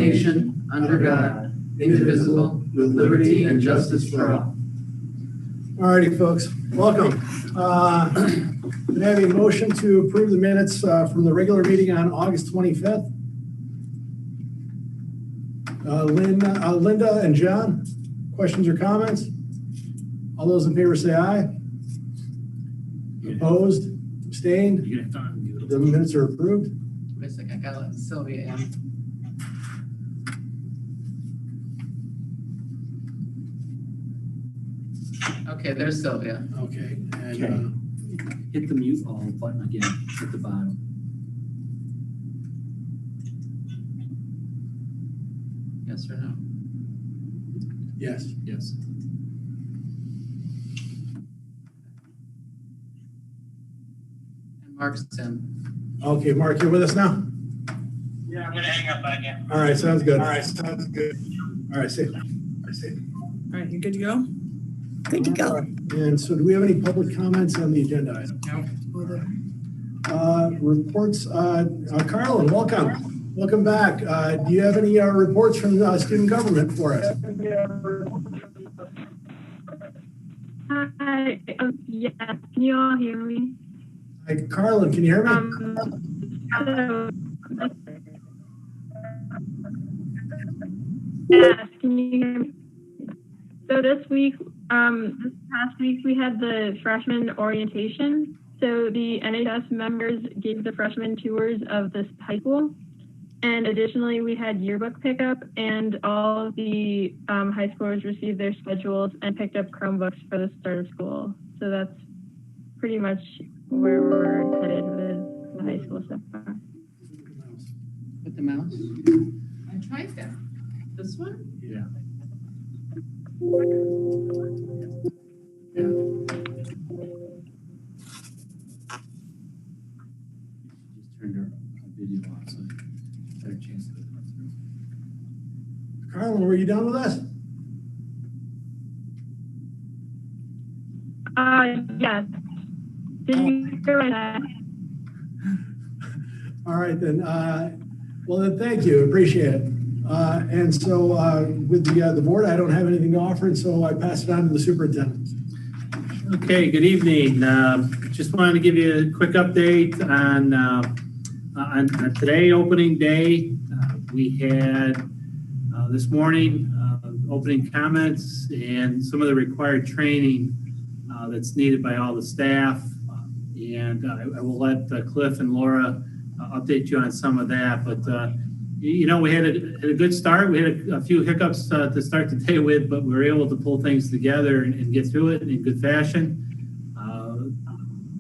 nation, under God, indivisible, with liberty and justice for all. All righty, folks, welcome. Can I have a motion to approve the minutes from the regular meeting on August 25th? Linda and John, questions or comments? All those in favor say aye. Opposed? Abstained? The minutes are approved. Wait a second, I gotta let Sylvia in. Okay, there's Sylvia. Okay. And, Okay. Hit the mute all button again at the bottom. Yes or no? yes. Yes. And Mark's in. Okay, Mark, you're with us now? Yeah, I'm gonna hang up on you. All right, sounds good. All right, sounds good. All right, see. All right, you good to go? Good to go. And so do we have any public comments on the agenda item? No. Reports, Carlin, welcome. Welcome back. Do you have any reports from student government for us? Hi, yes, can you all hear me? Hi, Carlin, can you hear me? Yes, can you hear me? So this past week, we had the freshman orientation. So the NHS members gave the freshmen tours of this high school. And additionally, we had yearbook pickup, and all of the high schoolers received their schedules and picked up Chromebooks for the start of school. So that's pretty much where we're headed with the high school so far. With the mouse? I tried that. This one? Yeah. Just turned her video on, so better chance to come through. Carlin, were you done with us? Yes. Did you hear that? All right, then. Well, then, thank you. Appreciate it. And so with the board, I don't have anything to offer, and so I pass it on to the superintendent. Okay, good evening. Just wanted to give you a quick update on today, opening day. We had this morning opening comments and some of the required training that's needed by all the staff. And I will let Cliff and Laura update you on some of that. But you know, we had a good start. We had a few hiccups to start the day with, but we were able to pull things together and get through it in good fashion.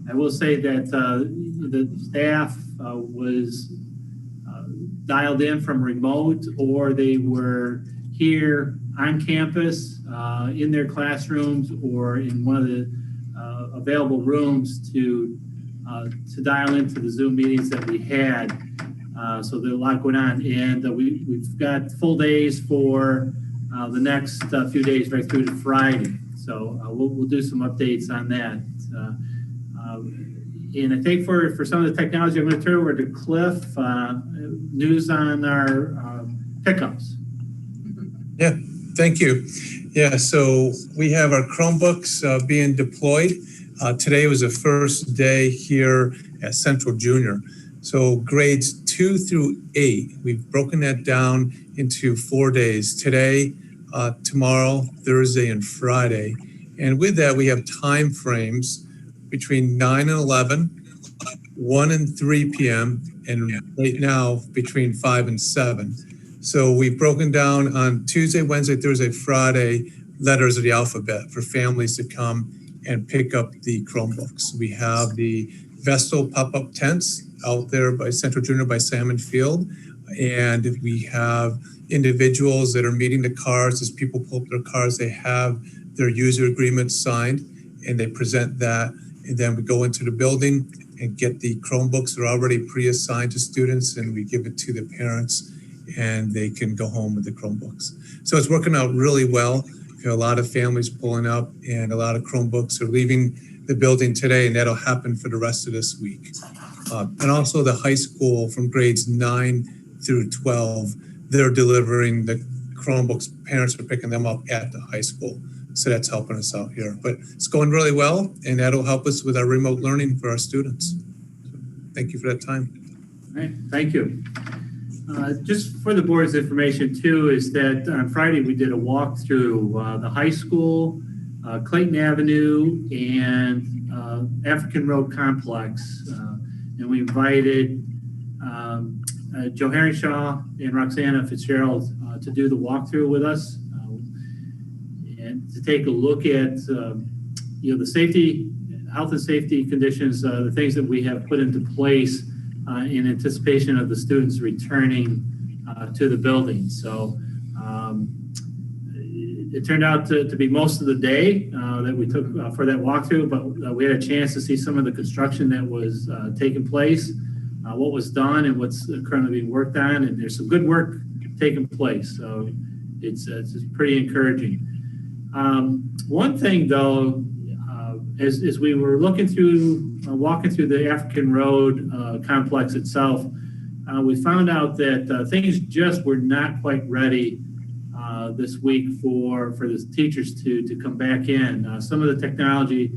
I will say that the staff was dialed in from remote, or they were here on campus in their classrooms or in one of the available rooms to dial into the Zoom meetings that we had. So there's a lot going on, and we've got full days for the next few days right through to Friday. So we'll do some updates on that. And I think for some of the technology, I'm going to turn over to Cliff. News on our pickups. Yeah, thank you. Yeah, so we have our Chromebooks being deployed. Today was the first day here at Central Junior. So grades 2 through 8, we've broken that down into 4 days. Today, tomorrow, Thursday, and Friday. And with that, we have time frames between 9 and 11, 1 and 3 p.m., and right now between 5 and 7. So we've broken down on Tuesday, Wednesday, Thursday, Friday, letters of the alphabet for families to come and pick up the Chromebooks. We have the Vestal pop-up tents out there by Central Junior by Salmon Field. And we have individuals that are meeting the cars. As people pull up their cars, they have their user agreements signed and they present that. And then we go into the building and get the Chromebooks that are already pre-assigned to students, and we give it to the parents and they can go home with the Chromebooks. So it's working out really well. We have a lot of families pulling up and a lot of Chromebooks are leaving the building today, and that'll happen for the rest of this week. And also the high school from grades 9 through 12, they're delivering the Chromebooks, parents are picking them up at the high school. So that's helping us out here. But it's going really well, and that'll help us with our remote learning for our students. So thank you for that time. All right, thank you. Just for the board's information too, is that on Friday we did a walk through the high school, Clayton Avenue, and African Road Complex. And we invited Joe Herringshaw and Roxana Fitzgerald to do the walkthrough with us and to take a look at the safety, health and safety conditions, the things that we have put into place in anticipation of the students returning to the building. So it turned out to be most of the day that we took for that walkthrough, but we had a chance to see some of the construction that was taking place, what was done and what's currently being worked on, and there's some good work taking place. So it's pretty encouraging. One thing though, as we were looking through, walking through the African Road complex itself, we found out that things just were not quite ready this week for the teachers to come back in. Some of the technology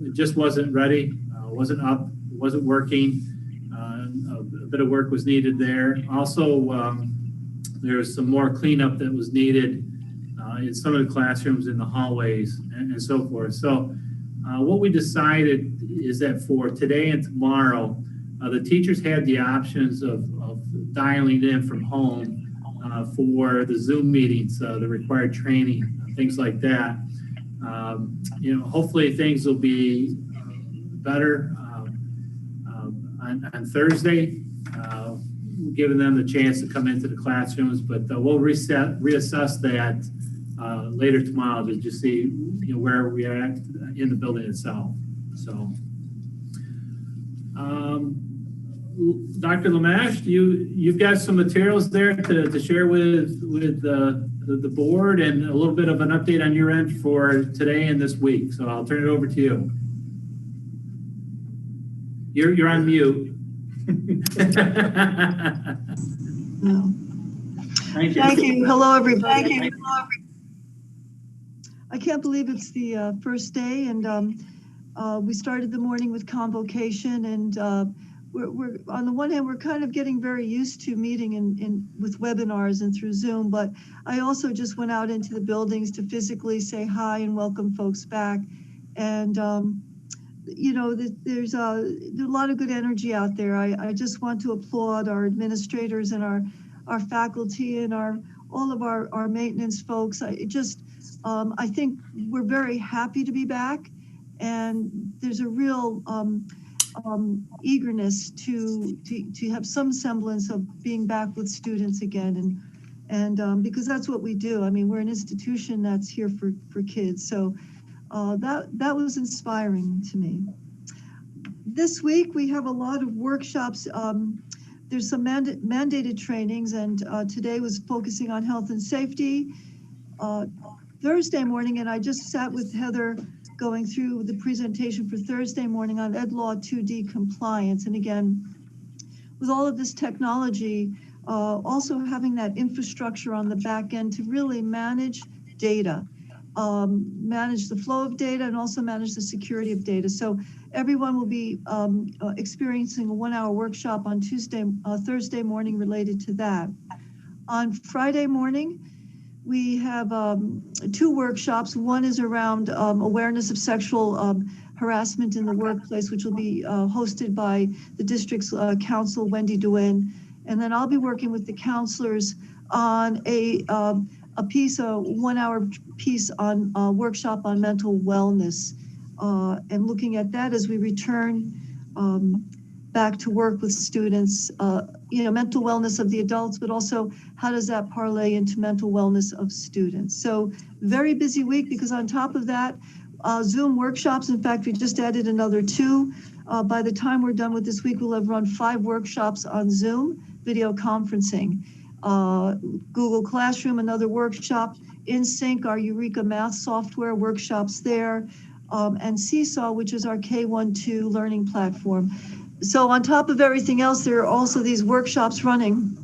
it just wasn't ready, wasn't up, wasn't working. A bit of work was needed there. Also, there was some more cleanup that was needed in some of the classrooms, in the hallways, and so forth. So what we decided is that for today and tomorrow, the teachers had the options of dialing in from home for the Zoom meetings, the required training, things like that. Hopefully things will be better on Thursday, giving them the chance to come into the classrooms, but we'll reassess that later tomorrow to just see where we are at in the building itself. So, Dr. Lamash, you've got some materials there to share with the board and a little bit of an update on your end for today and this week. So I'll turn it over to you. You're on mute. No. Thank you. Hello, everybody. I can't believe it's the first day, and we started the morning with convocation, and we're on the one hand, we're kind of getting very used to meeting with webinars and through Zoom, but I also just went out into the buildings to physically say hi and welcome folks back. And there's a lot of good energy out there. I just want to applaud our administrators and our faculty and all of our maintenance folks. I think we're very happy to be back, and there's a real eagerness to have some semblance of being back with students again, and because that's what we do. I mean, we're an institution that's here for kids, so that was inspiring to me. This week we have a lot of workshops. There's some mandated trainings, and today was focusing on health and safety. Thursday morning, and I just sat with Heather going through the presentation for Thursday morning on Ed Law 2D compliance. And again, with all of this technology, also having that infrastructure on the back end to really manage data, manage the flow of data, and also manage the security of data. So everyone will be experiencing a 1-hour workshop on Thursday morning related to that. On Friday morning, we have 2 workshops. One is around awareness of sexual harassment in the workplace, which will be hosted by the district's counsel, Wendy DeWin. And then I'll be working with the counselors on a 1-hour piece on workshop on mental wellness, and looking at that as we return back to work with students, mental wellness of the adults, but also how does that parlay into mental wellness of students. So very busy week, because on top of that, Zoom workshops. In fact, we just added another 2. By the time we're done with this week, we'll have run 5 workshops on Zoom, video conferencing. Google Classroom, another workshop. InSync, our Eureka math software, workshops there. And Seesaw, which is our K-1-2 learning platform. So on top of everything else, there are also these workshops running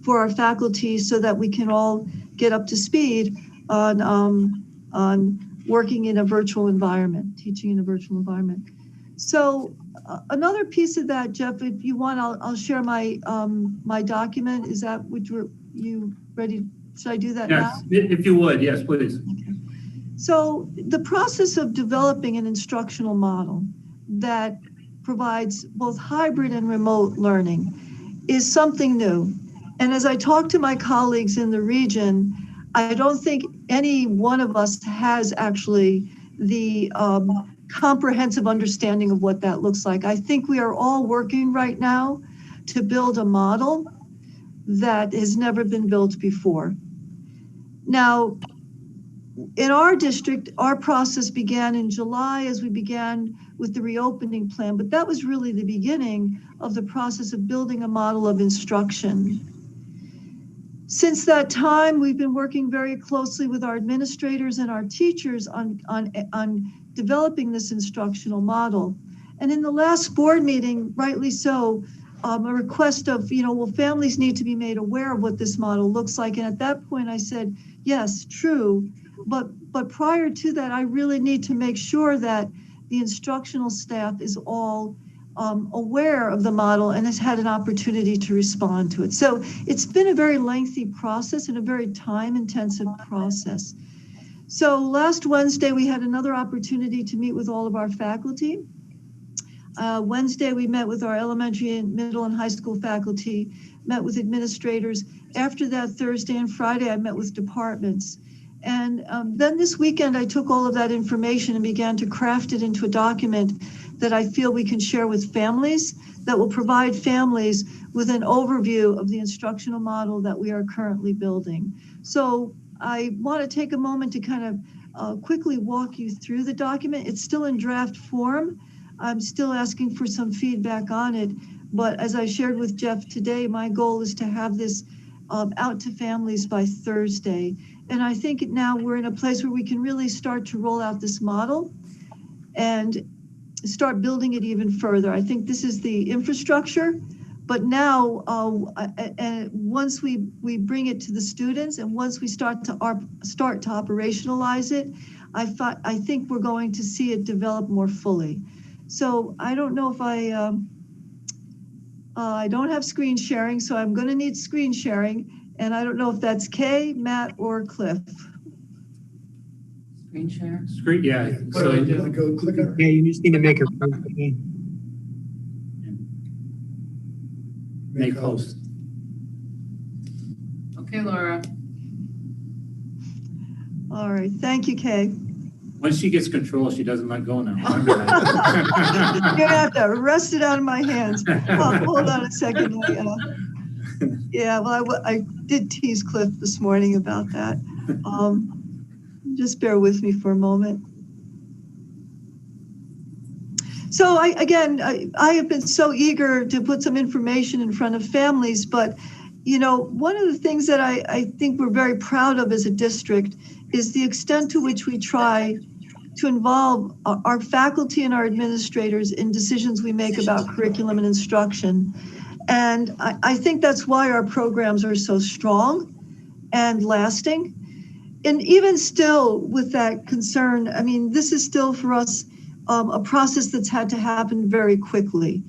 for our faculty so that we can all get up to speed on working in a virtual environment, teaching in a virtual environment. So another piece of that, Jeff, if you want, I'll share my my document. Is that what you ready? Should I do that now? Yes, if you would, yes, please. Okay. So the process of developing an instructional model that provides both hybrid and remote learning is something new. And as I talk to my colleagues in the region, I don't think any one of us has actually the comprehensive understanding of what that looks like. I think we are all working right now to build a model that has never been built before. Now, in our district, our process began in July as we began with the reopening plan, but that was really the beginning of the process of building a model of instruction. Since that time, we've been working very closely with our administrators and our teachers on developing this instructional model. And in the last board meeting, rightly so, a request of, well, families need to be made aware of what this model looks like. And at that point I said, yes, true. But prior to that, I really need to make sure that the instructional staff is all aware of the model and has had an opportunity to respond to it. So it's been a very lengthy process and a very time-intensive process. So last Wednesday, we had another opportunity to meet with all of our faculty. Wednesday, we met with our elementary and middle and high school faculty, met with administrators. After that, Thursday and Friday, I met with departments. And then this weekend, I took all of that information and began to craft it into a document that I feel we can share with families, that will provide families with an overview of the instructional model that we are currently building. So I want to take a moment to kind of quickly walk you through the document. It's still in draft form. I'm still asking for some feedback on it. But as I shared with Jeff today, my goal is to have this out to families by Thursday. And I think now we're in a place where we can really start to roll out this model and start building it even further. I think this is the infrastructure, but now once we bring it to the students and once we start to operationalize it, I think we're going to see it develop more fully. So I don't know if I don't have screen sharing, so I'm going to need screen sharing. And I don't know if that's Kay, Matt, or Cliff. Screen share? Screen, yeah. What do I do? Go click on. Yeah, you just need to make her post again. Make host. Okay, Laura. All right, thank you, Kay. Once she gets control, she doesn't let go now. You're gonna have to wrest it out of my hands. Hold on a second. Yeah, well, I did tease Cliff this morning about that. Just bear with me for a moment. So I have been so eager to put some information in front of families, but one of the things that I think we're very proud of as a district is the extent to which we try to involve our faculty and our administrators in decisions we make about curriculum and instruction. And I think that's why our programs are so strong and lasting. And even still with that concern, I mean, this is still for us a process that's had to happen very quickly.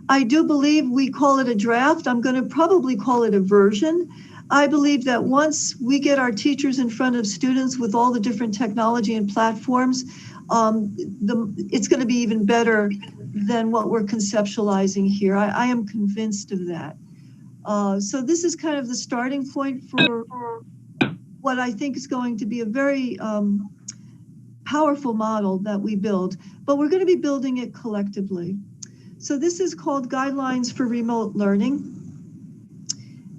I do believe we call it a draft. I'm going to probably call it a version. I believe that once we get our teachers in front of students with all the different technology and platforms, it's going to be even better than what we're conceptualizing here. I am convinced of that. So this is kind of the starting point for what I think is going to be a very powerful model that we build, but we're going to be building it collectively. So this is called Guidelines for Remote Learning.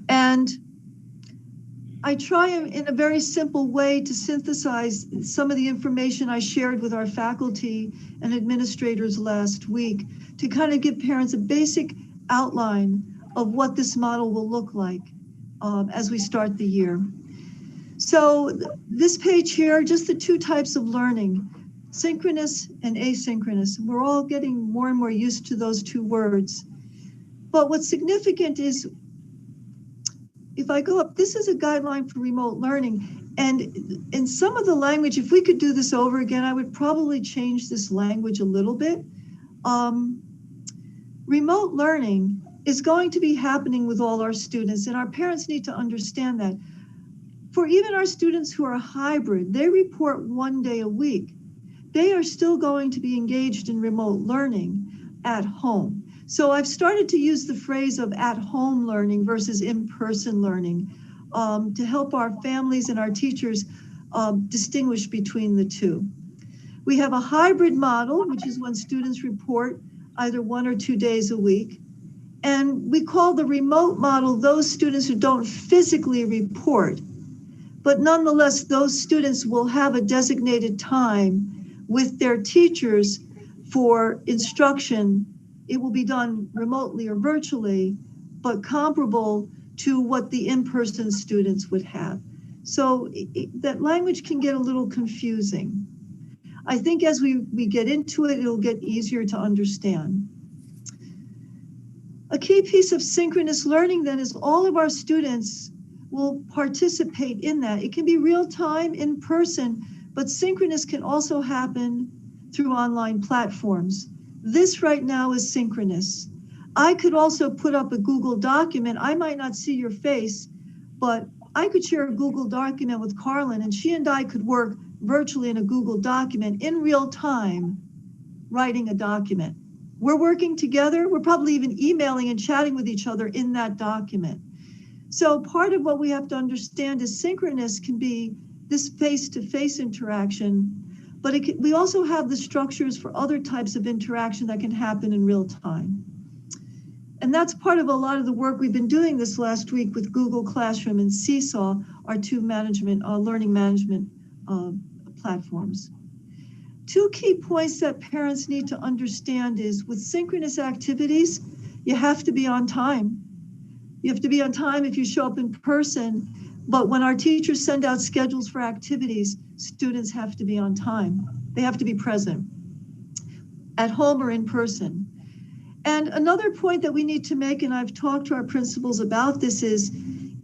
And I try in a very simple way to synthesize some of the information I shared with our faculty and administrators last week to kind of give parents a basic outline of what this model will look like as we start the year. So this page here, just the two types of learning, synchronous and asynchronous. We're all getting more and more used to those two words. But what's significant is if I go up, this is a guideline for remote learning. And in some of the language, if we could do this over again, I would probably change this language a little bit. Remote learning is going to be happening with all our students, and our parents need to understand that. For even our students who are hybrid, they report 1 day a week. They are still going to be engaged in remote learning at home. So I've started to use the phrase of at-home learning versus in-person learning to help our families and our teachers distinguish between the two. We have a hybrid model, which is when students report either 1 or 2 days a week. And we call the remote model those students who don't physically report, but nonetheless, those students will have a designated time with their teachers for instruction. It will be done remotely or virtually, but comparable to what the in-person students would have. So that language can get a little confusing. I think as we get into it, it'll get easier to understand. A key piece of synchronous learning then is all of our students will participate in that. It can be real time, in person, but synchronous can also happen through online platforms. This right now is synchronous. I could also put up a Google document. I might not see your face, but I could share a Google document with Carlin, and she and I could work virtually in a Google document in real time, writing a document. We're working together. We're probably even emailing and chatting with each other in that document. So part of what we have to understand is synchronous can be this face-to-face interaction, but we also have the structures for other types of interaction that can happen in real time. And that's part of a lot of the work we've been doing this last week with Google Classroom and Seesaw, our two learning management platforms. Two key points that parents need to understand is with synchronous activities, you have to be on time. You have to be on time if you show up in person, but when our teachers send out schedules for activities, students have to be on time. They have to be present at home or in person. And another point that we need to make, and I've talked to our principals about this, is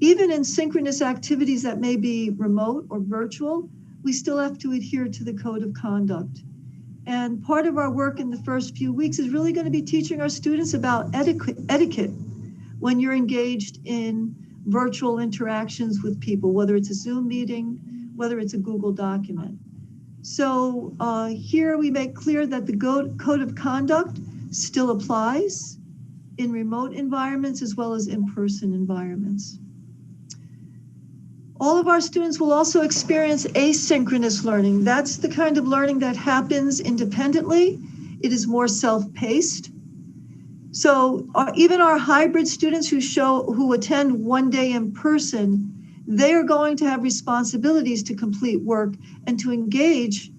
even in synchronous activities that may be remote or virtual, we still have to adhere to the code of conduct. And part of our work in the first few weeks is really going to be teaching our students about etiquette when you're engaged in virtual interactions with people, whether it's a Zoom meeting, whether it's a Google document. So here we make clear that the code of conduct still applies in remote environments as well as in-person environments. All of our students will also experience asynchronous learning. That's the kind of learning that happens independently. It is more self-paced. So even our hybrid students who attend 1 day in person, they are going to have responsibilities to complete work and to engage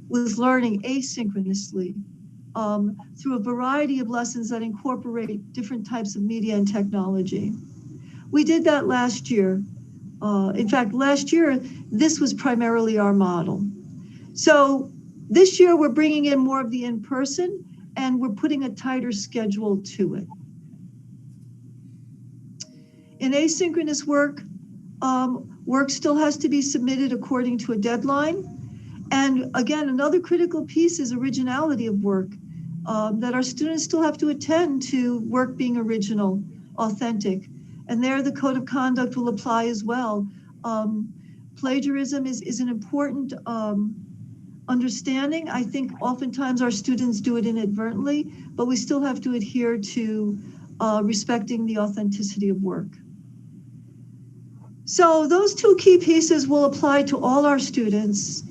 with learning asynchronously through a variety of lessons that incorporate different types of media and technology. We did that last year. In fact, last year, this was primarily our model. So this year, we're bringing in more of the in-person, and we're putting a tighter schedule to it. In asynchronous work, work still has to be submitted according to a deadline. And again, another critical piece is originality of work, that our students still have to attend to work being original, authentic. And there the code of conduct will apply as well. Plagiarism is an important understanding. I think oftentimes our students do it inadvertently, but we still have to adhere to respecting the authenticity of work. So those two key pieces will apply to all our students.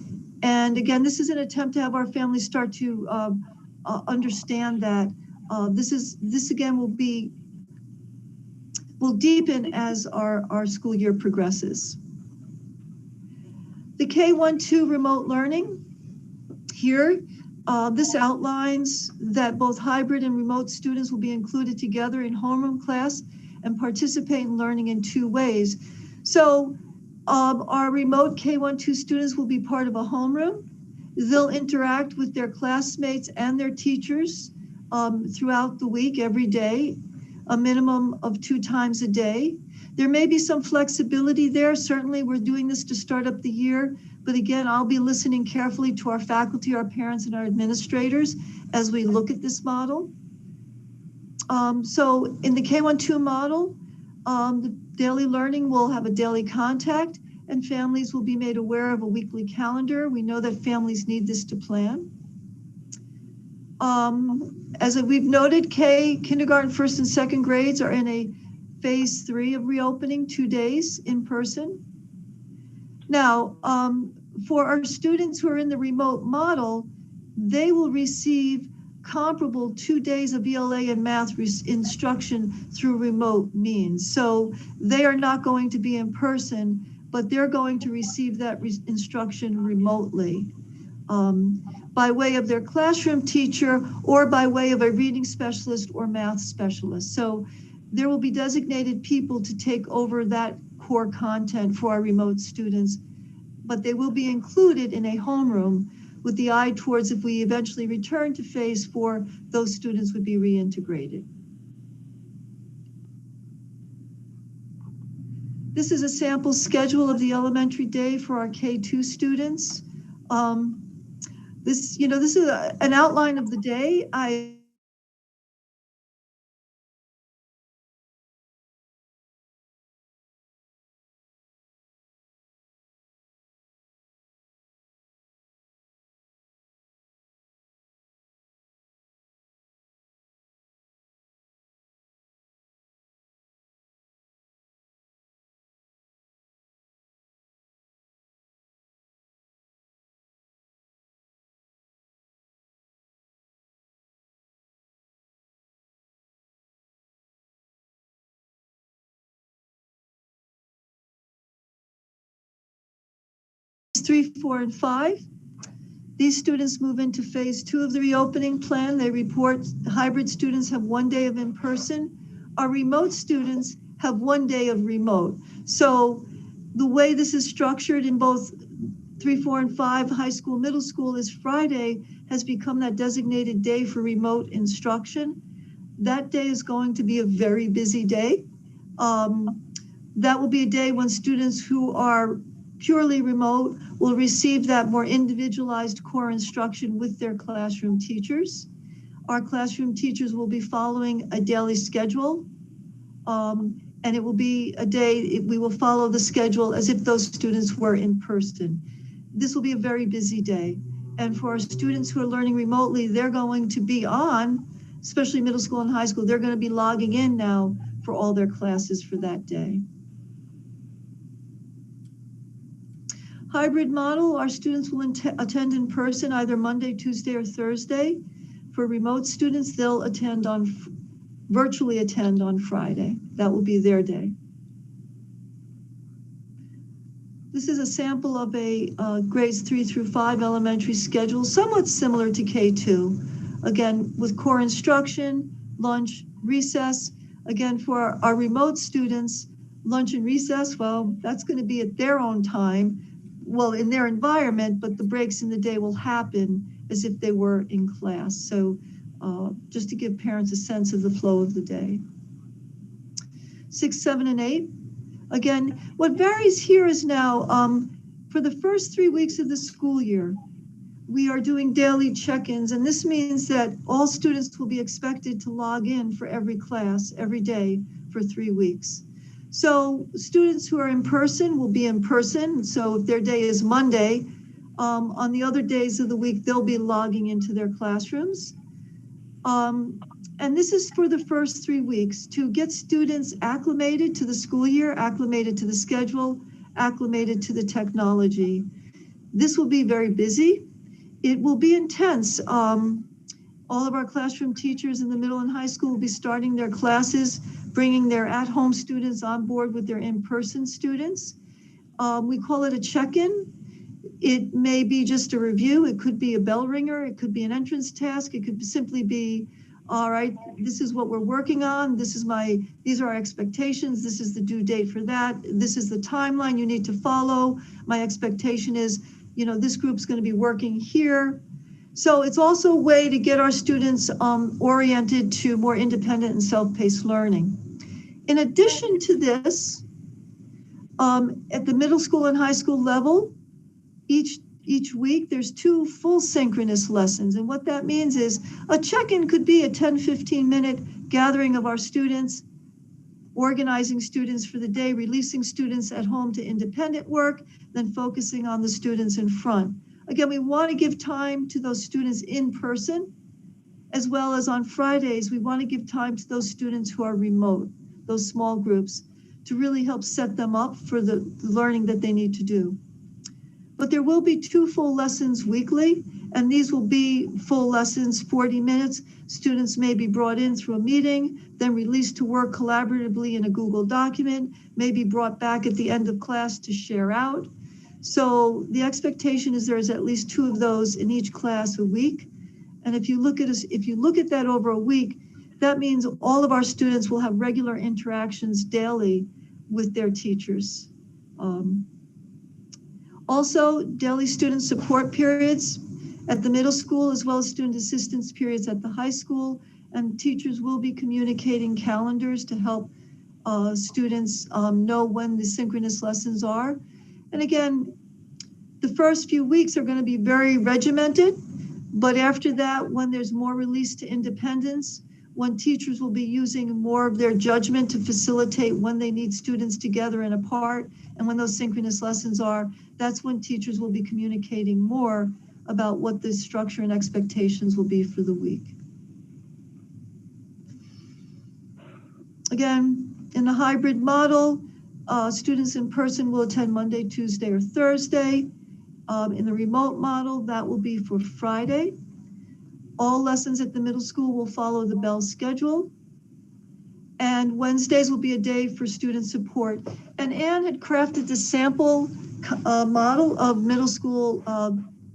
And again, this is an attempt to have our families start to understand that this again will deepen as our school year progresses. The K-1-2 remote learning, here, this outlines that both hybrid and remote students will be included together in homeroom class and participate in learning in 2 ways. So our remote K-1-2 students will be part of a homeroom. They'll interact with their classmates and their teachers throughout the week, every day, a minimum of 2 times a day. There may be some flexibility there. Certainly, we're doing this to start up the year. But again, I'll be listening carefully to our faculty, our parents, and our administrators as we look at this model. So in the K-1-2 model, the daily learning will have a daily contact, and families will be made aware of a weekly calendar. We know that families need this to plan. As we've noted, kindergarten, first and second grades are in a phase 3 of reopening, 2 days in person. Now, for our students who are in the remote model, they will receive comparable 2 days of ELA and math instruction through remote means. So they are not going to be in person, but they're going to receive that instruction remotely by way of their classroom teacher or by way of a reading specialist or math specialist. So there will be designated people to take over that core content for our remote students, but they will be included in a homeroom with the eye towards if we eventually return to phase 4, those students would be reintegrated. This is a sample schedule of the elementary day for our K-2 students. This is an outline of the day. Three, 4, and 5. These students move into phase 2 of the reopening plan. They report hybrid students have 1 day of in-person. Our remote students have 1 day of remote. So the way this is structured in both 3, 4, and 5, high school, middle school, is Friday has become that designated day for remote instruction. That day is going to be a very busy day. That will be a day when students who are purely remote will receive that more individualized core instruction with their classroom teachers. Our classroom teachers will be following a daily schedule, and it will be a day, we will follow the schedule as if those students were in person. This will be a very busy day. And for our students who are learning remotely, they're going to be on, especially middle school and high school, they're going to be logging in now for all their classes for that day. Hybrid model, our students will attend in person either Monday, Tuesday, or Thursday. For remote students, they'll virtually attend on Friday. That will be their day. This is a sample of a grades 3 through 5 elementary schedule, somewhat similar to K2. Again, with core instruction, lunch, recess. Again, for our remote students, lunch and recess, well, that's going to be at their own time. Well, in their environment, but the breaks in the day will happen as if they were in class. So just to give parents a sense of the flow of the day. 6, 7, and 8. Again, what varies here is now for the first 3 weeks of the school year, we are doing daily check-ins, and this means that all students will be expected to log in for every class every day for 3 weeks. So students who are in person will be in person. So if their day is Monday, on the other days of the week, they'll be logging into their classrooms. And this is for the first 3 weeks to get students acclimated to the school year, acclimated to the schedule, acclimated to the technology. This will be very busy. It will be intense. All of our classroom teachers in the middle and high school will be starting their classes, bringing their at-home students on board with their in-person students. We call it a check-in. It may be just a review. It could be a bell ringer. It could be an entrance task. It could simply be, all right, this is what we're working on. These are our expectations. This is the due date for that. This is the timeline you need to follow. My expectation is, this group's going to be working here. So it's also a way to get our students oriented to more independent and self-paced learning. In addition to this, At the middle school and high school level, each week there's 2 full synchronous lessons. And what that means is a check-in could be a 10-15 minute gathering of our students, organizing students for the day, releasing students at home to independent work, then focusing on the students in front. Again, we want to give time to those students in person, as well as on Fridays, we want to give time to those students who are remote, those small groups, to really help set them up for the learning that they need to do. But there will be 2 full lessons weekly, and these will be full lessons, 40 minutes. Students may be brought in through a meeting, then released to work collaboratively in a Google document, may be brought back at the end of class to share out. So the expectation is there is at least 2 of those in each class a week. And if you look at that over a week, that means all of our students will have regular interactions daily with their teachers. Also, daily student support periods at the middle school, as well as student assistance periods at the high school, and teachers will be communicating calendars to help students know when the synchronous lessons are. And again, the first few weeks are going to be very regimented, but after that, when there's more release to independence, when teachers will be using more of their judgment to facilitate when they need students together and apart, and when those synchronous lessons are, that's when teachers will be communicating more about what the structure and expectations will be for the week. Again, in the hybrid model, students in person will attend Monday, Tuesday, or Thursday. In the remote model, that will be for Friday. All lessons at the middle school will follow the Bell schedule. And Wednesdays will be a day for student support. And Anne had crafted the sample model of middle school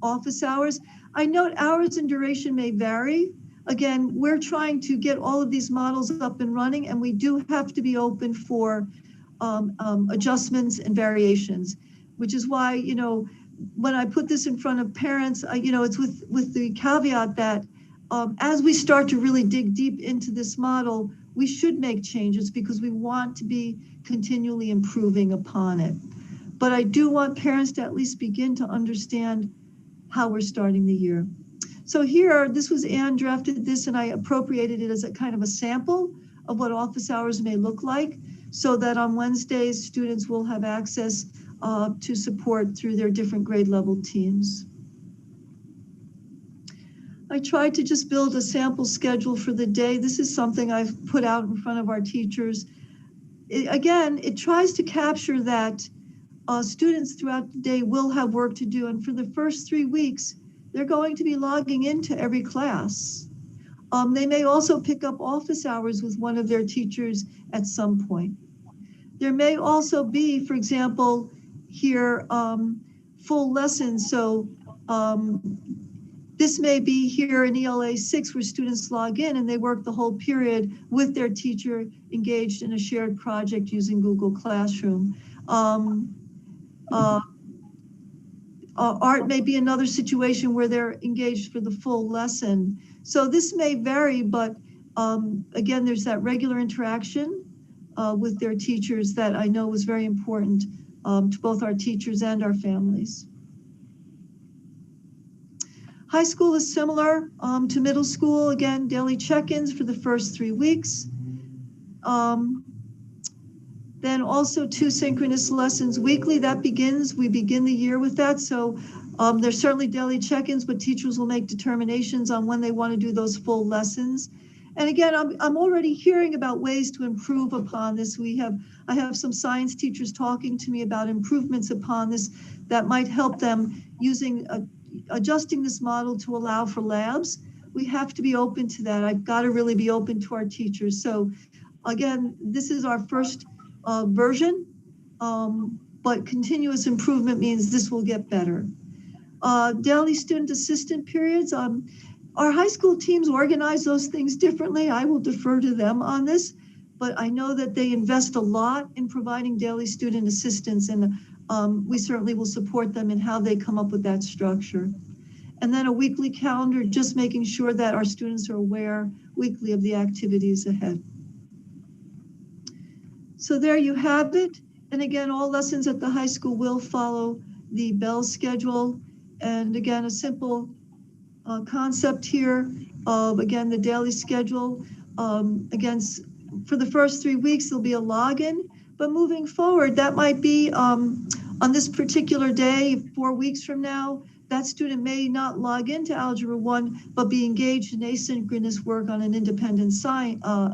office hours. I note hours and duration may vary. Again, we're trying to get all of these models up and running, and we do have to be open for adjustments and variations, which is why, you know, when I put this in front of parents, you know, it's with the caveat that as we start to really dig deep into this model, we should make changes because we want to be continually improving upon it. But I do want parents to at least begin to understand how we're starting the year. So here, this was Anne drafted this, and I appropriated it as a kind of a sample of what office hours may look like, so that on Wednesdays, students will have access to support through their different grade level teams. I tried to just build a sample schedule for the day. This is something I've put out in front of our teachers. Again, it tries to capture that students throughout the day will have work to do. And for the first 3 weeks, they're going to be logging into every class. They may also pick up office hours with one of their teachers at some point. There may also be, for example, here, full lessons. So this may be here in ELA 6 where students log in and they work the whole period with their teacher engaged in a shared project using Google Classroom. Art may be another situation where they're engaged for the full lesson. So this may vary, but again, there's that regular interaction with their teachers that I know was very important to both our teachers and our families. High school is similar to middle school. Again, daily check-ins for the first 3 weeks. Then also 2 synchronous lessons weekly. We begin the year with that. So there's certainly daily check-ins, but teachers will make determinations on when they want to do those full lessons. And again, I'm already hearing about ways to improve upon this. I have some science teachers talking to me about improvements upon this that might help them adjusting this model to allow for labs. We have to be open to that. I've got to really be open to our teachers. So again, this is our first version, but continuous improvement means this will get better. Daily student assistant periods. Our high school teams organize those things differently. I will defer to them on this, but I know that they invest a lot in providing daily student assistance, and we certainly will support them in how they come up with that structure. And then a weekly calendar, just making sure that our students are aware weekly of the activities ahead. So there you have it. And again, all lessons at the high school will follow the bell schedule. And again, a simple concept here of, again, the daily schedule. Again, for the first 3 weeks, there'll be a login, but moving forward, that might be on this particular day, 4 weeks from now, that student may not log into Algebra 1, but be engaged in asynchronous work on an independent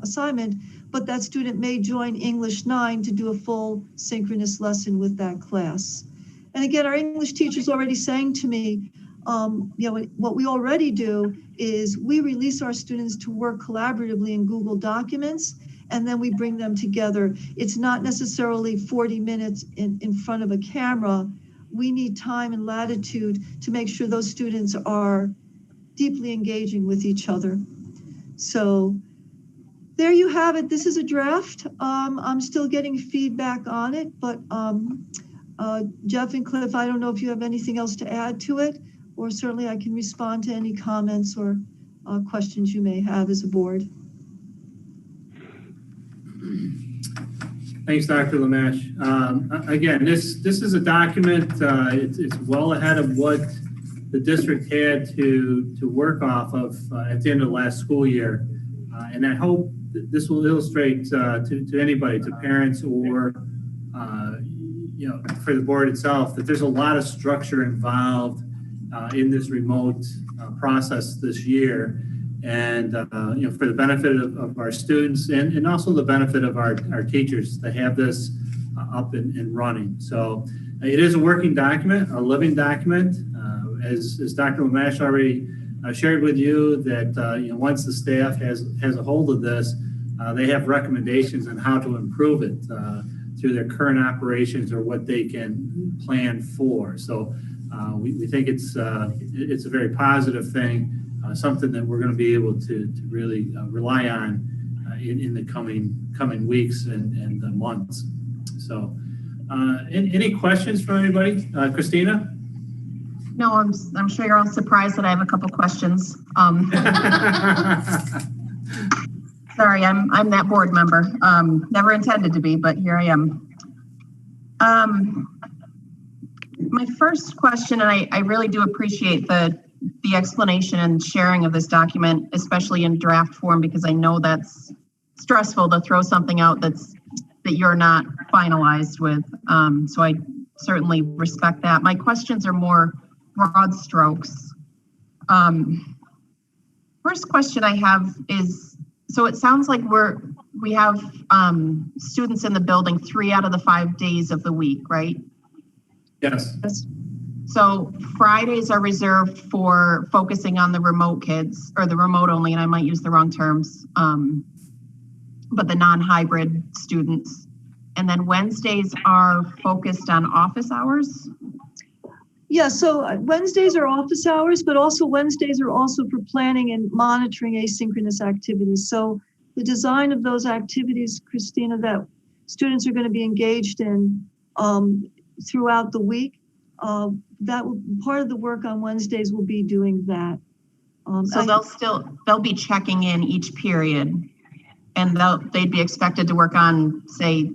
assignment, but that student may join English 9 to do a full synchronous lesson with that class. And again, our English teacher's already saying to me, what we already do is we release our students to work collaboratively in Google Documents, and then we bring them together. It's not necessarily 40 minutes in front of a camera. We need time and latitude to make sure those students are deeply engaging with each other. So there you have it. This is a draft. I'm still getting feedback on it, but Jeff and Cliff, I don't know if you have anything else to add to it, or certainly I can respond to any comments or questions you may have as a board. Thanks, Dr. Lamesh. Again, this is a document, it's well ahead of what the district had to work off of at the end of the last school year. And I hope that this will illustrate to anybody, to parents or for the board itself, that there's a lot of structure involved in this remote process this year. And for the benefit of our students and also the benefit of our teachers to have this up and running. So it is a working document, a living document. As Dr. Lamesh already shared with you, that once the staff has a hold of this, they have recommendations on how to improve it through their current operations or what they can plan for. So we think it's a very positive thing. Something that we're going to be able to really rely on in the coming weeks and months. So, any questions from anybody? Christina? No, I'm sure you're all surprised that I have a couple questions. Sorry, I'm that board member. Never intended to be, but here I am. My first question, and I really do appreciate the explanation and sharing of this document, especially in draft form, because I know that's stressful to throw something out that you're not finalized with. So I certainly respect that. My questions are more broad strokes. First question I have is, so it sounds like we have students in the building 3 out of the 5 days of the week, right? Yes. So Fridays are reserved for focusing on the remote kids, or the remote only, and I might use the wrong terms, but the non-hybrid students. And then Wednesdays are focused on office hours? Yeah, so Wednesdays are office hours, but also Wednesdays are also for planning and monitoring asynchronous activities. So the design of those activities, Christina, that students are going to be engaged in throughout the week, that will, part of the work on Wednesdays will be doing that. So they'll be checking in each period, and they'd be expected to work on, say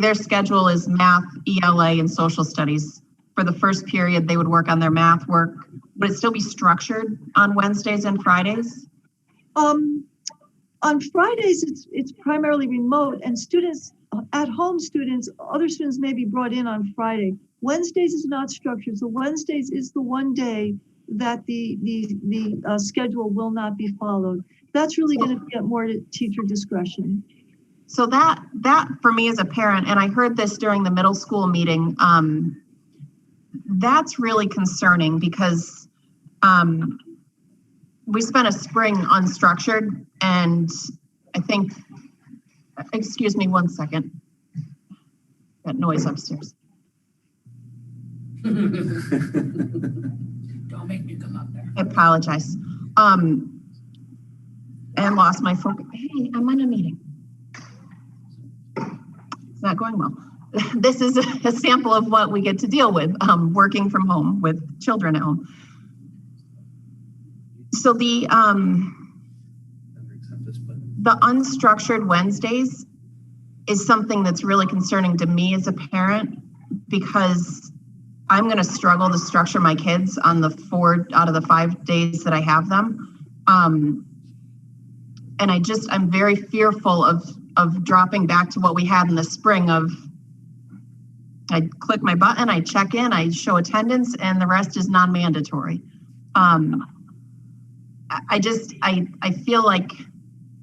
their schedule is math, ELA, and social studies. For the first period, they would work on their math work. Would it still be structured on Wednesdays and Fridays? On Fridays, it's primarily remote, and students, at-home students, other students may be brought in on Friday. Wednesdays is not structured, so Wednesdays is the one day that the schedule will not be followed. That's really going to get more to teacher discretion. So that for me as a parent, and I heard this during the middle school meeting, that's really concerning because we spent a spring unstructured, and I think, excuse me 1 second, that noise upstairs. Don't make me come up there. I apologize. And lost my focus. Hey, I'm on a meeting. It's not going well. This is a sample of what we get to deal with working from home with children at home. So the unstructured Wednesdays, is something that's really concerning to me as a parent, because I'm going to struggle to structure my kids on the 4 out of the 5 days that I have them. And I'm very fearful of dropping back to what we had in the spring of, I click my button, I check in, I show attendance, and the rest is non-mandatory. I feel like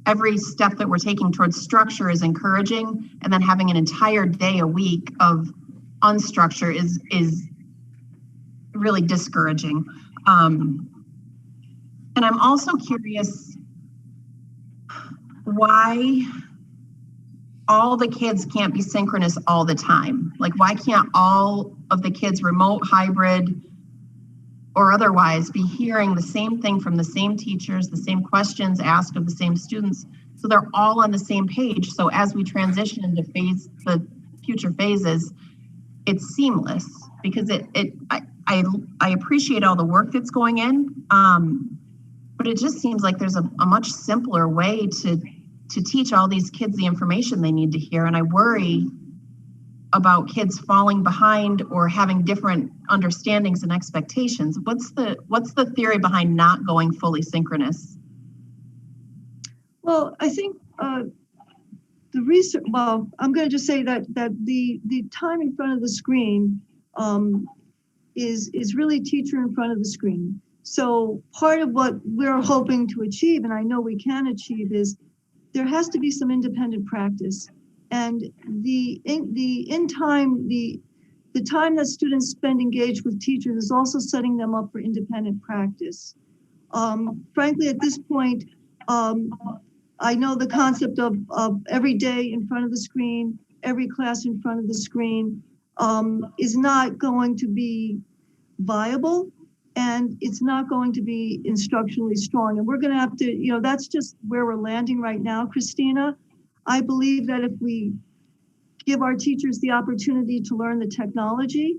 every step that we're taking towards structure is encouraging, and then having an entire day a week of unstructured is really discouraging. And I'm also curious why all the kids can't be synchronous all the time. Like, why can't all of the kids, remote, hybrid, or otherwise, be hearing the same thing from the same teachers, the same questions asked of the same students, so they're all on the same page? So as we transition into the future phases, it's seamless, because I appreciate all the work that's going in, but it just seems like there's a much simpler way to teach all these kids the information they need to hear. And I worry about kids falling behind or having different understandings and expectations. What's the theory behind not going fully synchronous? Well, I think the research, well, I'm going to just say that the time in front of the screen is really teacher in front of the screen. So part of what we're hoping to achieve, and I know we can achieve, is there has to be some independent practice. And the time that students spend engaged with teachers is also setting them up for independent practice. Frankly, at this point, I know the concept of every day in front of the screen, every class in front of the screen is not going to be viable, and it's not going to be instructionally strong. And we're going to have to, that's just where we're landing right now, Christina. I believe that if we give our teachers the opportunity to learn the technology,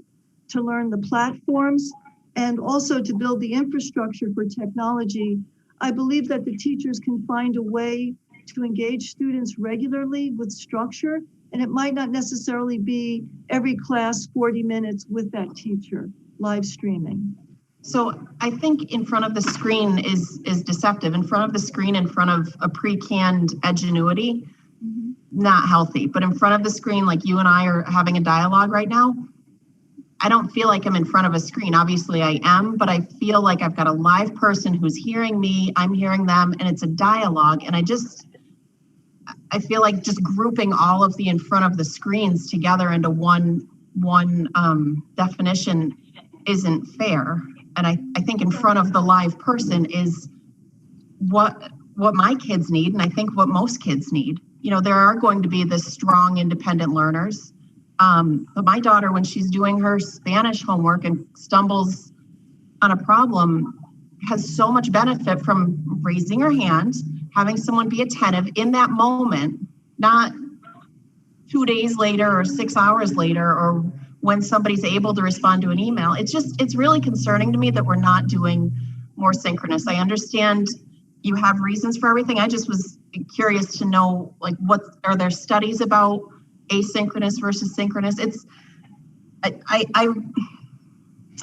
to learn the platforms, and also to build the infrastructure for technology, I believe that the teachers can find a way to engage students regularly with structure, and it might not necessarily be every class 40 minutes with that teacher live streaming. So I think in front of the screen is deceptive. In front of the screen, in front of a pre-canned Edgenuity, not healthy. But in front of the screen, like you and I are having a dialogue right now, I don't feel like I'm in front of a screen. Obviously I am, but I feel like I've got a live person who's hearing me, I'm hearing them, and it's a dialogue. And I feel like just grouping all of the in front of the screens together into one definition isn't fair. And I think in front of the live person is what my kids need, and I think what most kids need. There are going to be the strong, independent learners. But my daughter, when she's doing her Spanish homework and stumbles on a problem, has so much benefit from raising her hand, having someone be attentive in that moment, not 2 days later or 6 hours later, or when somebody's able to respond to an email. It's really concerning to me that we're not doing more synchronous. I understand you have reasons for everything. I just was curious to know, like, what are there studies about asynchronous versus synchronous? I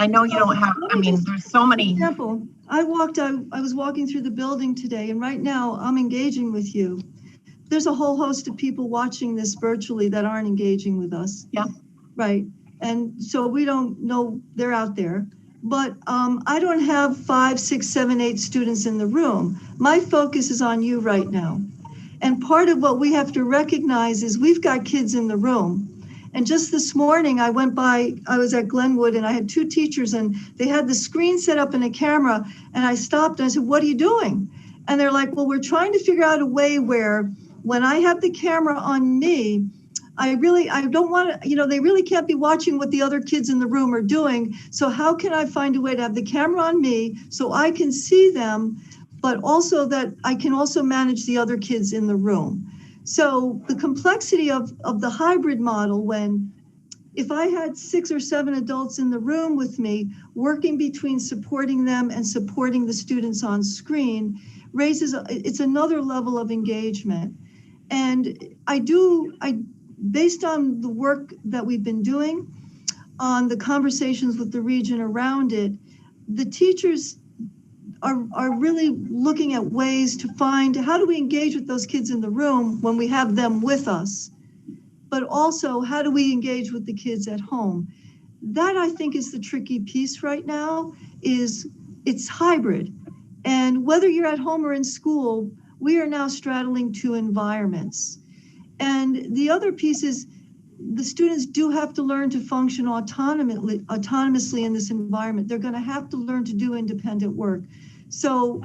know you don't have, there's so many. Example, I was walking through the building today, and right now I'm engaging with you. There's a whole host of people watching this virtually that aren't engaging with us. Yeah. Right. And so we don't know they're out there. But I don't have 5, 6, 7, 8 students in the room. My focus is on you right now. And part of what we have to recognize is we've got kids in the room. And just this morning, I was at Glenwood, and I had 2 teachers, and they had the screen set up and a camera. And I stopped and I said, "What are you doing?" And they're like, "Well, we're trying to figure out a way where when I have the camera on me, I don't want to, they really can't be watching what the other kids in the room are doing. So how can I find a way to have the camera on me so I can see them, but also that I can also manage the other kids in the room?" So the complexity of the hybrid model, if I had 6 or 7 adults in the room with me, working between supporting them and supporting the students on screen, it's another level of engagement. And based on the work that we've been doing, on the conversations with the region around it, the teachers are really looking at ways to find, how do we engage with those kids in the room when we have them with us? But also, how do we engage with the kids at home? That, I think, is the tricky piece right now, is it's hybrid. And whether you're at home or in school, we are now straddling two environments. And the other piece is the students do have to learn to function autonomously in this environment. They're going to have to learn to do independent work. So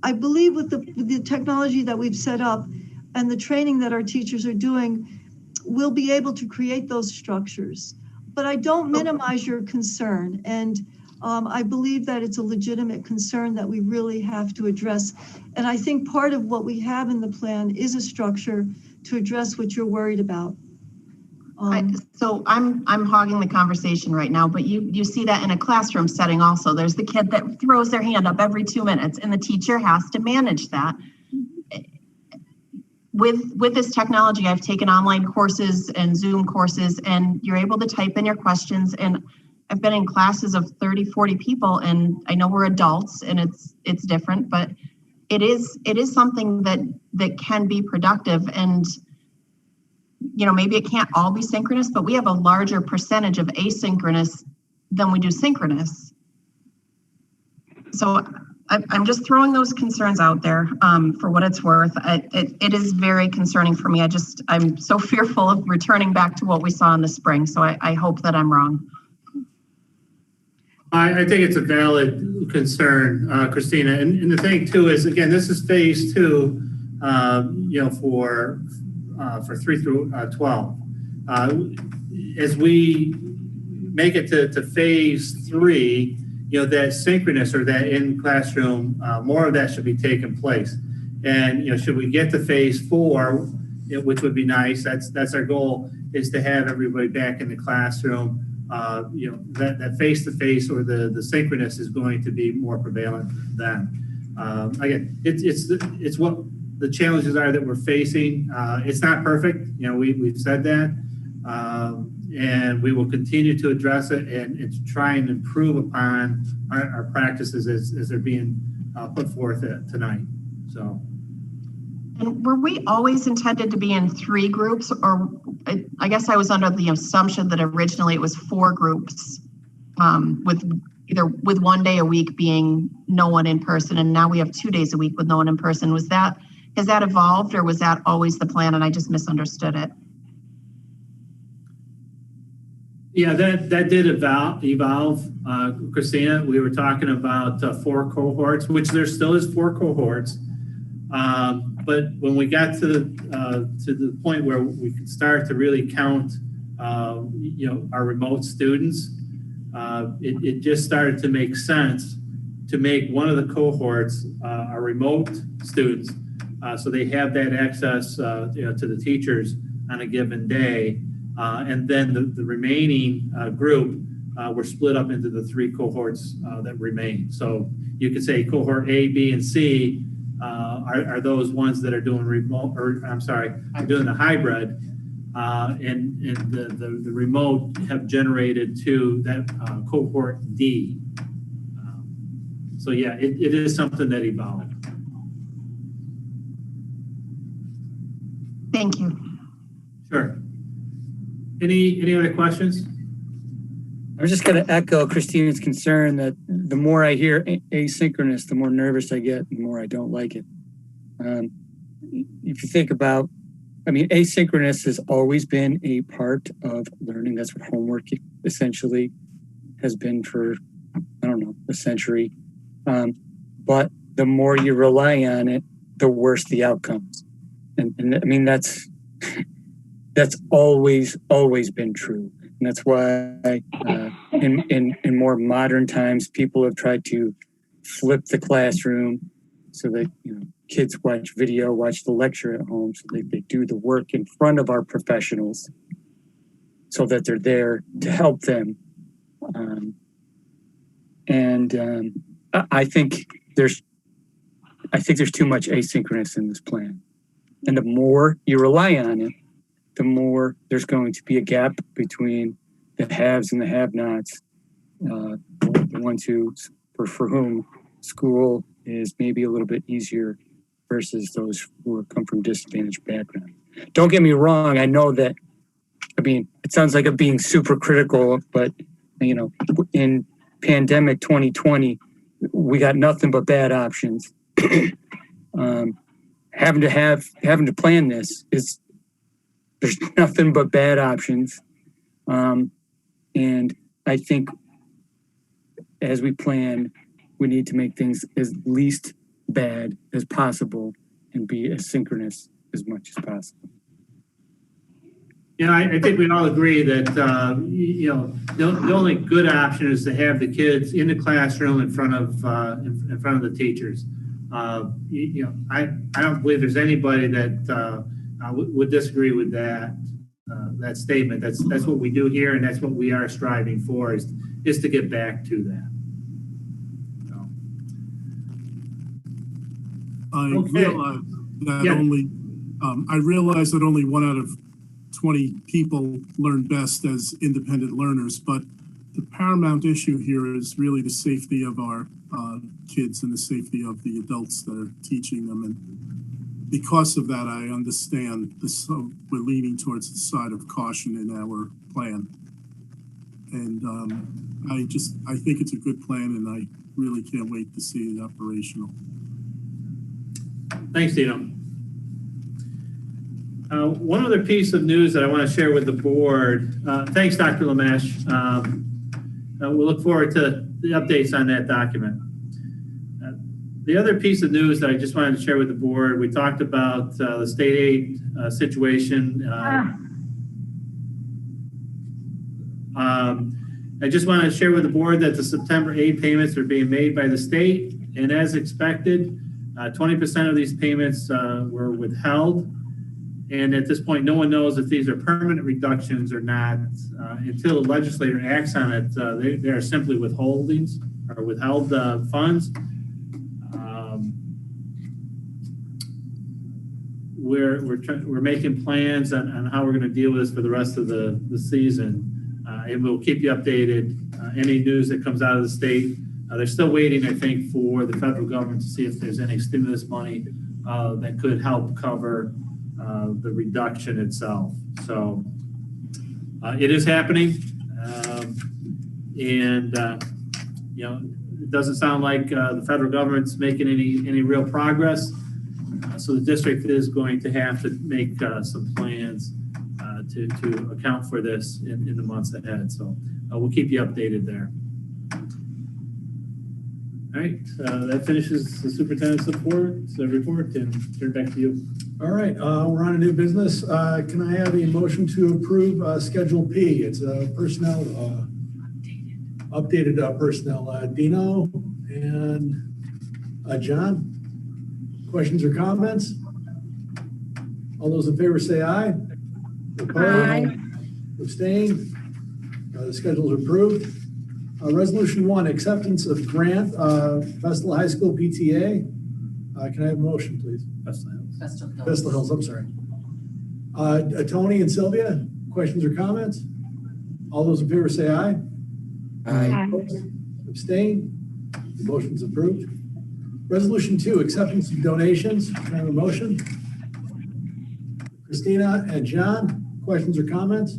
I believe with the technology that we've set up and the training that our teachers are doing, we'll be able to create those structures. But I don't minimize your concern. And I believe that it's a legitimate concern that we really have to address. And I think part of what we have in the plan is a structure to address what you're worried about. So I'm hogging the conversation right now, but you see that in a classroom setting also. There's the kid that throws their hand up every 2 minutes, and the teacher has to manage that. With this technology, I've taken online courses and Zoom courses, and you're able to type in your questions. And I've been in classes of 30, 40 people, and I know we're adults and it's different, but it is something that can be productive. And maybe it can't all be synchronous, but we have a larger percentage of asynchronous than we do synchronous. So I'm just throwing those concerns out there for what it's worth. It is very concerning for me. I'm so fearful of returning back to what we saw in the spring. So I hope that I'm wrong. I think it's a valid concern, Christina. And the thing too is, again, this is phase 2, for 3 through 12. As we make it to phase 3, that synchronous or that in classroom, more of that should be taking place. And, should we get to phase 4, which would be nice, that's our goal, is to have everybody back in the classroom. That face-to-face or the synchronous is going to be more prevalent then. Again, it's what the challenges are that we're facing. It's not perfect, we've said that, and we will continue to address it and to try and improve upon our practices as they're being put forth tonight. So. And were we always intended to be in 3 groups, or I guess I was under the assumption that originally it was 4 groups, with 1 day a week being no one in person, and now we have 2 days a week with no one in person. Has that evolved, or was that always the plan and I just misunderstood it? Yeah, that did evolve, Christina. We were talking about 4 cohorts, which there still is 4 cohorts. But when we got to the point where we could start to really count, our remote students, it just started to make sense to make one of the cohorts our remote students, so they have that access, to the teachers on a given day, and then the remaining group were split up into the 3 cohorts that remain. So you could say cohort A, B, and C. Are those ones that are doing remote, or I'm sorry, are doing the hybrid, and the remote have generated to that cohort D. So yeah, it is something that evolved. Thank you. Sure. Any other questions? I'm just going to echo Christina's concern that the more I hear asynchronous, the more nervous I get, and the more I don't like it. If you think about, asynchronous has always been a part of learning. That's what homework essentially has been for, a century. But the more you rely on it, the worse the outcomes. And that's always been true. And that's why in more modern times, people have tried to flip the classroom so that kids watch video, watch the lecture at home, so that they do the work in front of our professionals, so that they're there to help them. I think there's too much asynchronous in this plan. And the more you rely on it, the more there's going to be a gap between the haves and the have-nots, the ones for whom school is maybe a little bit easier versus those who come from disadvantaged backgrounds. Don't get me wrong. I know that, it sounds like I'm being super critical, but, in pandemic 2020, we got nothing but bad options. Having to plan this there's nothing but bad options. And I think as we plan, we need to make things as least bad as possible and be as synchronous as much as possible. I think we all agree that, the only good option is to have the kids in the classroom in front of the teachers. I don't believe there's anybody that would disagree with that statement. That's what we do here, and that's what we are striving for is to get back to that. I realize that only 1 out of 20 people learn best as independent learners, but the paramount issue here is really the safety of our kids and the safety of the adults that are teaching them. And because of that, I understand this. So we're leaning towards the side of caution in our plan. And I think it's a good plan, and I really can't wait to see it operational. Thanks, Dino. One other piece of news that I want to share with the board. Thanks, Dr. Lamesh. We'll look forward to the updates on that document. The other piece of news that I just wanted to share with the board, we talked about the state aid situation. I just want to share with the board that the September aid payments are being made by the state, and as expected, 20% of these payments were withheld. And at this point, no one knows if these are permanent reductions or not. Until the legislator acts on it, they are simply withholdings or withheld funds. We're making plans on how we're going to deal with this for the rest of the season, and we'll keep you updated. Any news that comes out of the state, they're still waiting, I think, for the federal government to see if there's any stimulus money that could help cover the reduction itself. So it is happening, and it doesn't sound like the federal government's making any real progress. So the district is going to have to make some plans to account for this in the months ahead. So we'll keep you updated there. All right, that finishes the superintendent's report, and turn back to you. All right, we're on a new business. Can I have a motion to approve Schedule P? It's personnel, updated personnel. Dino and John, questions or comments? All those in favor say aye. Opposed? Aye. Abstain? The schedule is approved. Resolution 1, acceptance of grant, Vestal High School PTA. Can I have a motion, please? Vestal Hills, I'm sorry. Tony and Sylvia, questions or comments? All those in favor say aye. Aye. Abstain? The motion's approved. Resolution 2, acceptance of donations. Can I have a motion? Christina and John, questions or comments?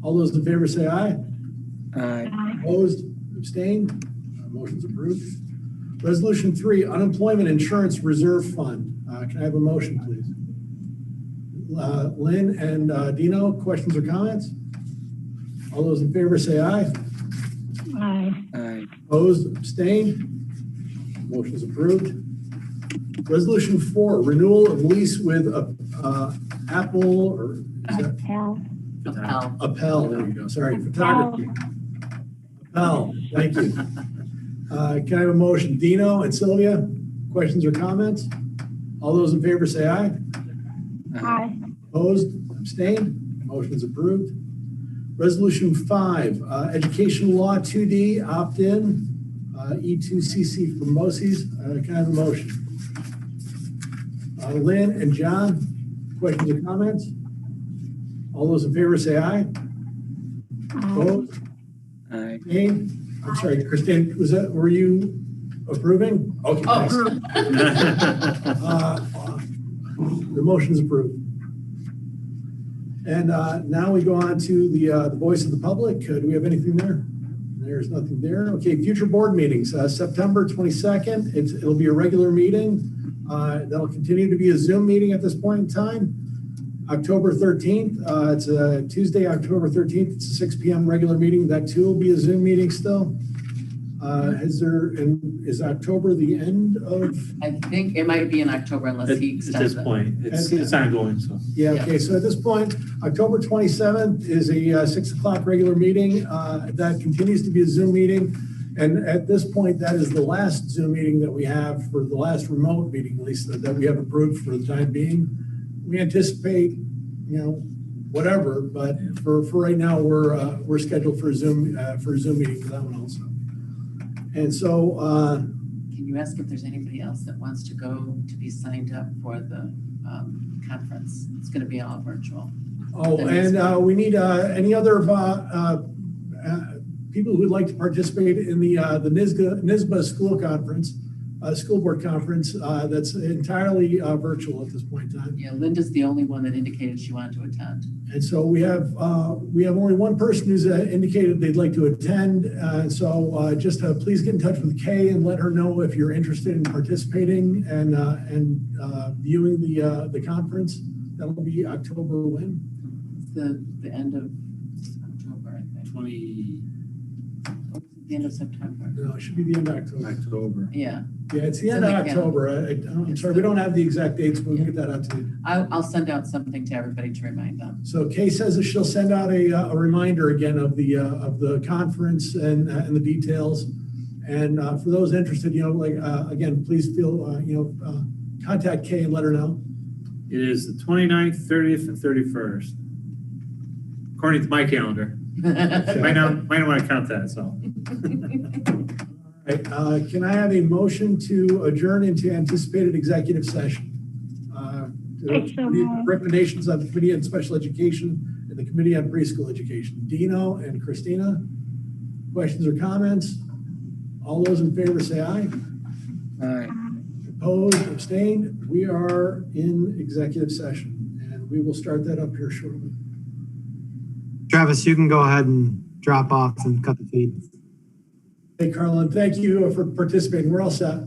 All those in favor say aye. Aye. Opposed? Abstained? Motion's approved. Resolution 3, Unemployment Insurance Reserve Fund. Can I have a motion, please? Lynn and Dino, questions or comments? All those in favor say aye. Aye. Aye. Opposed? Abstained? Motion's approved. Resolution 4, renewal of lease with Apple, or is that? Appel, there you go. Sorry, photography. Appel, thank you. Can I have a motion? Dino and Sylvia, questions or comments? All those in favor say aye. Aye. Opposed? Abstained? Motion's approved. Resolution 5, Education Law 2D, opt-in, E2CC for MOSIs. Can I have a motion? Lynn and John, questions or comments? All those in favor say aye. Opposed? Aye. Nay? I'm sorry, Christine, were you approving? Okay, Oh, thanks. The motion is approved. And now we go on to the voice of the public. Do we have anything there? There's nothing there. Okay, future board meetings, September 22nd. It'll be a regular meeting. That'll continue to be a Zoom meeting at this point in time. October 13th, it's a Tuesday, October 13th. It's a 6 p.m. regular meeting. That too will be a Zoom meeting still. Is October the end of? I think it might be in October unless he At extends this it. point, it's ongoing, so. Yeah, okay, so at this point, October 27th is a 6 o'clock regular meeting. That continues to be a Zoom meeting. And at this point, that is the last Zoom meeting that we have for the last remote meeting, at least that we have approved for the time being. We anticipate, whatever, but for right now, we're scheduled for a Zoom meeting for that one also. And so, Can you ask if there's anybody else that wants to go to be signed up for the conference? It's going to be all virtual. we need any other people who would like to participate in the NISBA school board conference that's entirely virtual at this point in time. Yeah, Linda's the only one that indicated she wanted to attend. And so we have only one person who's indicated they'd like to attend. So just please get in touch with Kay and let her know if you're interested in participating and viewing the conference. That'll be October when? It's the end of October, I think. The end of September. No, it should be the end of October. Yeah. Yeah, it's the end of October. I'm sorry, we don't have the exact dates, but we'll get that out to you. I'll send out something to everybody to remind them. So Kay says that she'll send out a reminder again of the conference and the details. And for those interested, again, please feel, contact Kay and let her know. It is the 29th, 30th, and 31st, according to my calendar. Might not want to count that, so. All right, can I have a motion to adjourn into anticipated executive session? Recommendations of the Committee on Special Education and the Committee on Preschool Education. Dino and Christina, questions or comments? All those in favor say aye. Aye. Opposed, abstained. We are in executive session and we will start that up here shortly. Travis, you can go ahead and drop off and cut the feed. Hey, Carlin, thank you for participating. We're all set.